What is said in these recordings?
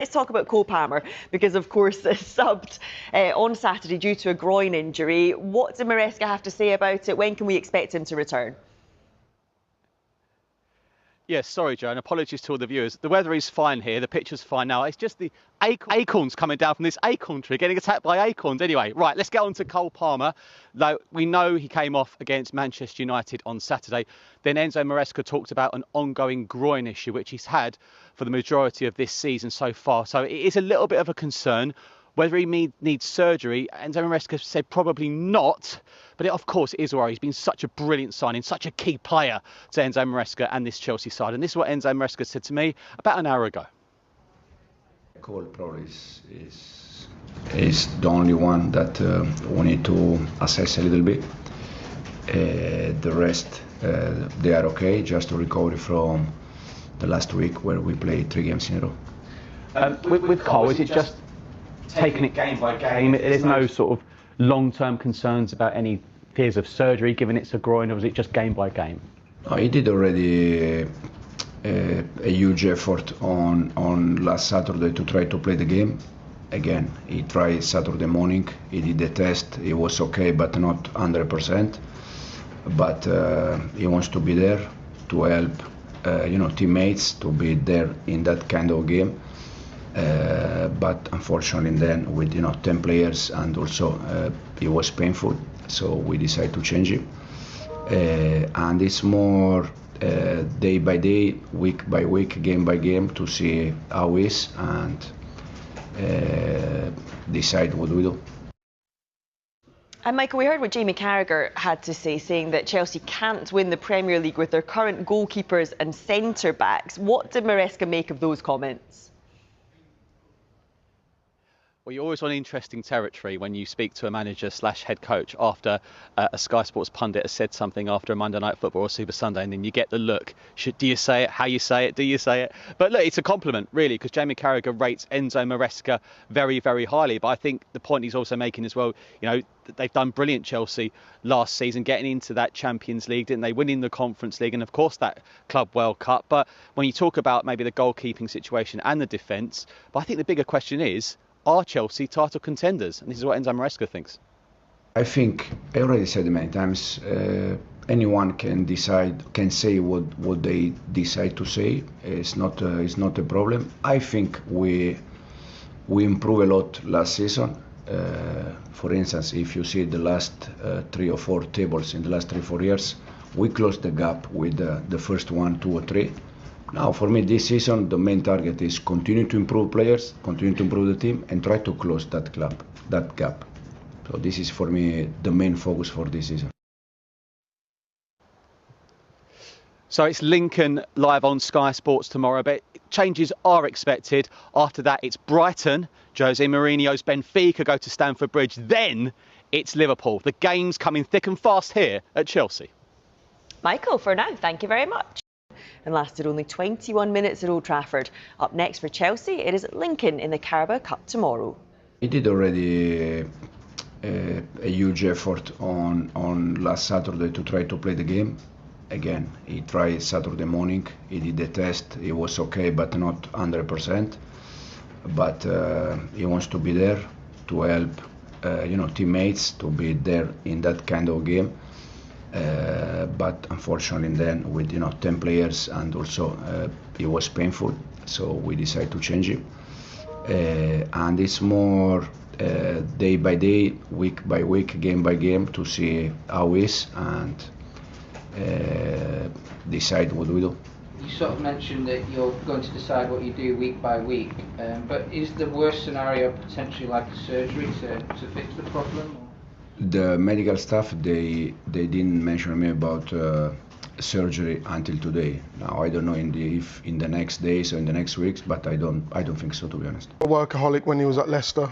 Let's talk about Cole Palmer because, of course, subbed on Saturday due to a groin injury. What does Maresca have to say about it? When can we expect him to return? Yes, sorry, Joe, and apologies to all the viewers. The weather is fine here, the picture's fine now. It's just the acorns coming down from this acorn tree, getting attacked by acorns. Anyway, right, let's get on to Cole Palmer. Though we know he came off against Manchester United on Saturday. Then Enzo Maresca talked about an ongoing groin issue, which he's had for the majority of this season so far. So it is a little bit of a concern. Whether he needs surgery, Enzo Maresca said probably not, but it, of course, is worry. He's been such a brilliant signing, such a key player to Enzo Maresca and this Chelsea side. And this is what Enzo Maresca said to me about an hour ago. Cole probably is the only one that we need to assess a little bit. The rest, they are okay, just to recover from the last week where we played 3 games in a row. With Cole, is it just taking it game by game? There's no sort of long-term concerns about any fears of surgery, given it's a groin, or is it just game by game? No, he did already a huge effort on last Saturday to try to play the game. Again, he tried Saturday morning, he did the test, it was okay, but not 100%. But he wants to be there to help teammates to be there in that kind of game. But unfortunately then with 10 players and also it was painful, so we decided to change it, and it's more day by day, week by week, game by game to see how it is and decide what we do. And Michael, we heard what Jamie Carragher had to say, saying that Chelsea can't win the Premier League with their current goalkeepers and centre-backs. What did Maresca make of those comments? Well, you're always on interesting territory when you speak to a manager / head coach after a Sky Sports pundit has said something after a Monday Night Football or Super Sunday, and then you get the look. Do you say it? How you say it? Do you say it? But look, it's a compliment, really, because Jamie Carragher rates Enzo Maresca very, very highly. But I think the point he's also making as well, they've done brilliant, Chelsea, last season, getting into that Champions League, didn't they? Winning the Conference League and, of course, that Club World Cup. But when you talk about maybe the goalkeeping situation and the defence, but I think the bigger question is, are Chelsea title contenders? And this is what Enzo Maresca thinks. I think I already said many times, anyone can say what they decide to say. It's not a problem. I think we improved a lot last season. For instance, if you see the last 3 or 4 tables in the last 3-4 years, we closed the gap with the first 1, 2 or 3. Now, for me, this season, the main target is continue to improve players, continue to improve the team, and try to close that gap. So this is, for me, the main focus for this season. So it's Lincoln live on Sky Sports tomorrow, but changes are expected. After that, it's Brighton, Jose Mourinho's Benfica go to Stamford Bridge. Then it's Liverpool. The game's coming thick and fast here at Chelsea. Michael, for now, thank you very much. And lasted only 21 minutes at Old Trafford. Up next for Chelsea, it is Lincoln in the Carabao Cup tomorrow. He did already a huge effort on last Saturday to try to play the game. Again, he tried Saturday morning, he did the test, it was okay, but not 100%. But he wants to be there to help teammates to be there in that kind of game. But unfortunately then with 10 players and also it was painful, so we decided to change it, and it's more day by day, week by week, game by game to see how it is and decide what we do. You sort of mentioned that you're going to decide what you do week by week, but is the worst scenario potentially like a surgery to fix the problem? Or? The medical staff, they didn't mention me about surgery until today. Now I don't know if in the next days or in the next weeks, but I don't think so, to be honest. A workaholic when he was at Leicester,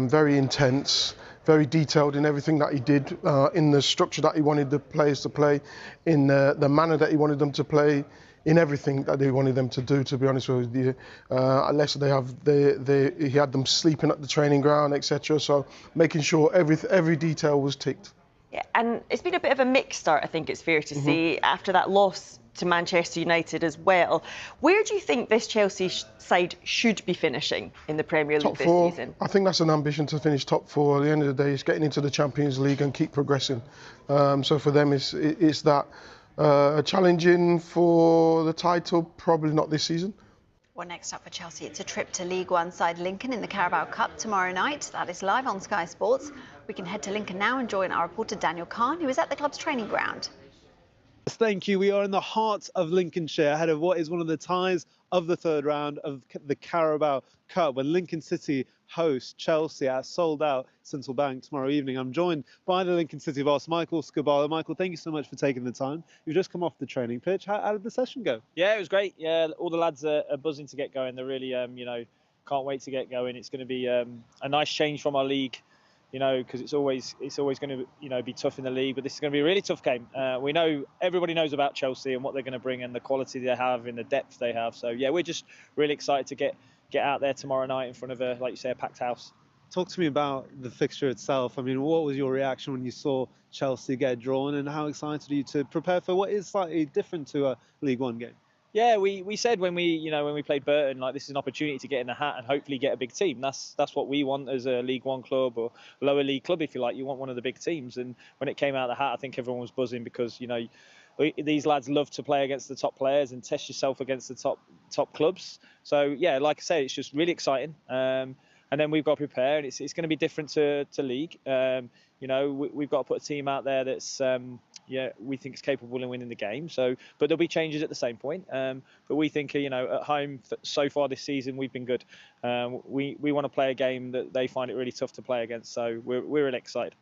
very intense, very detailed in everything that he did, in the structure that he wanted the players to play, in the manner that he wanted them to play, in everything that they wanted them to do, to be honest with you. At Leicester, he had them sleeping at the training ground, etc. So making sure every detail was ticked. Yeah, and it's been a bit of a mixed start, I think it's fair to say, after that loss to Manchester United as well. Where do you think this Chelsea side should be finishing in the Premier League Top this four. season? I think that's an ambition to finish top four. At the end of the day, it's getting into the Champions League and keep progressing. So for them, it's that challenging for the title. Probably not this season. Well, next up for Chelsea, it's a trip to League One side Lincoln in the Carabao Cup tomorrow night. That is live on Sky Sports. We can head to Lincoln now and join our reporter Daniel Kahn, who is at the club's training ground. Thank you. We are in the heart of Lincolnshire, ahead of what is one of the ties of the third round of the Carabao Cup, when Lincoln City host Chelsea at sold-out Central Bank tomorrow evening. I'm joined by the Lincoln City boss, Michael Scabala. Michael, thank you so much for taking the time. You've just come off the training pitch. How did the session go? Yeah, it was great. Yeah, all the lads are buzzing to get going. They're really, can't wait to get going. It's going to be a nice change from our league. Because it's always going to, be tough in the league, but this is going to be a really tough game. We know everybody knows about Chelsea and what they're going to bring and the quality they have and the depth they have. So yeah, we're just really excited to get out there tomorrow night in front of like you say, a packed house. Talk to me about the fixture itself. I mean, what was your reaction when you saw Chelsea get drawn, and how excited are you to prepare for what is slightly different to a League One game? Yeah, we said when we played Burton, like, this is an opportunity to get in the hat and hopefully get a big team. That's what we want as a League One club, or lower league club, if you like. You want one of the big teams. And when it came out of the hat, I think everyone was buzzing because these lads love to play against the top players and test yourself against the top clubs. So yeah, like I say, it's just really exciting. And then we've got to prepare, and it's going to be different to league. We've got to put a team out there that's we think is capable of winning the game. So, but there'll be changes at the same point. But we think, at home so far this season we've been good. We want to play a game that they find it really tough to play against. So we're really excited.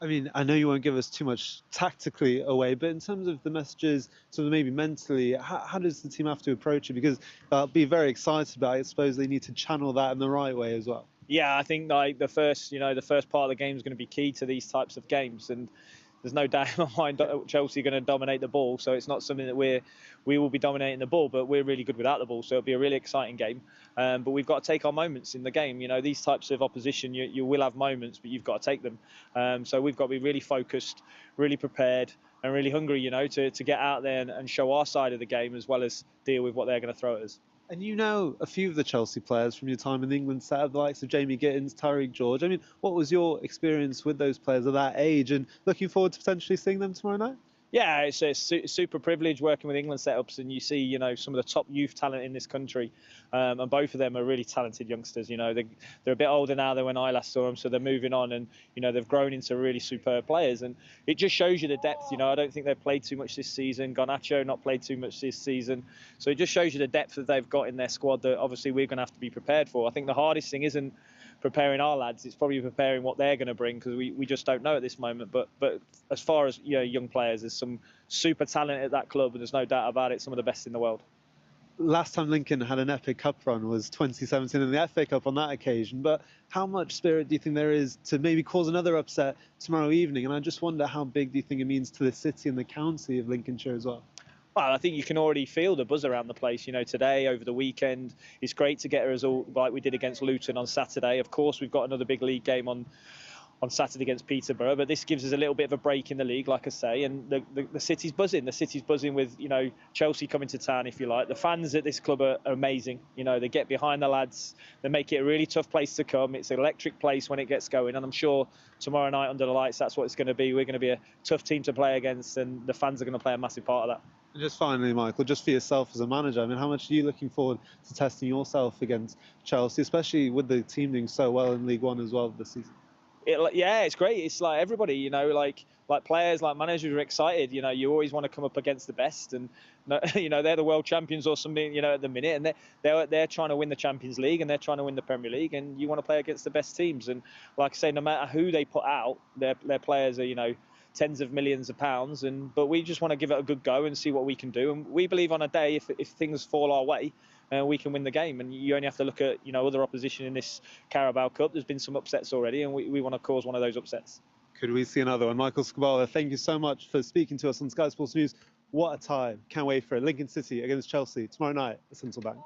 I mean, I know you won't give us too much tactically away, but in terms of the messages, sort of maybe mentally, how does the team have to approach it? Because they'll be very excited about it. I suppose they need to channel that in the right way as well. Yeah, I think like the first part of the game is going to be key to these types of games, and there's no doubt in my mind that Chelsea are going to dominate the ball. So it's not something that we will be dominating the ball, but we're really good without the ball. So it'll be a really exciting game. But we've got to take our moments in the game. These types of opposition, you will have moments, but you've got to take them. So we've got to be really focused, really prepared, and really hungry, to get out there and show our side of the game as well as deal with what they're going to throw at us. And you know a few of the Chelsea players from your time in England, the likes of Jamie Gittins, Tariq George. I mean, what was your experience with those players at that age, and looking forward to potentially seeing them tomorrow night? Yeah, it's a super privilege working with England setups, and you see, some of the top youth talent in this country, and both of them are really talented youngsters. They're a bit older now than when I last saw them, so they're moving on, and they've grown into really superb players, and it just shows you the depth. I don't think they've played too much this season. Garnacho not played too much this season, so it just shows you the depth that they've got in their squad that obviously we're going to have to be prepared for. I think the hardest thing isn't preparing our lads, it's probably preparing what they're going to bring, because we just don't know at this moment. But as far as young players, there's some super talent at that club, and there's no doubt about it, some of the best in the world. Last time Lincoln had an epic cup run was 2017 in the FA Cup on that occasion, but how much spirit do you think there is to maybe cause another upset tomorrow evening? And I just wonder, how big do you think it means to the city and the county of Lincolnshire as well? Well, I think you can already feel the buzz around the place. Today, over the weekend, it's great to get a result like we did against Luton on Saturday. Of course, we've got another big league game on Saturday against Peterborough, but this gives us a little bit of a break in the league, like I say, and the city's buzzing. The city's buzzing with, Chelsea coming to town, if you like. The fans at this club are amazing. They get behind the lads. They make it a really tough place to come. It's an electric place when it gets going, and I'm sure tomorrow night under the lights, that's what it's going to be. We're going to be a tough team to play against, and the fans are going to play a massive part of that. And just finally, Michael, just for yourself as a manager, I mean, how much are you looking forward to testing yourself against Chelsea, especially with the team doing so well in League One as well this season? Yeah, it's great. It's like everybody, like players, like managers are excited. You always want to come up against the best, and they're the world champions or something, at the minute, and they're trying to win the Champions League, and they're trying to win the Premier League, and you want to play against the best teams. And like I say, no matter who they put out, their players are tens of millions of pounds, but we just want to give it a good go and see what we can do. And we believe on a day, if things fall our way, we can win the game. And you only have to look at other opposition in this Carabao Cup. There's been some upsets already, and we want to cause one of those upsets. Could we see another one? Michael Scabala, thank you so much for speaking to us on Sky Sports News. What a time. Can't wait for it. Lincoln City against Chelsea tomorrow night at Central Bank.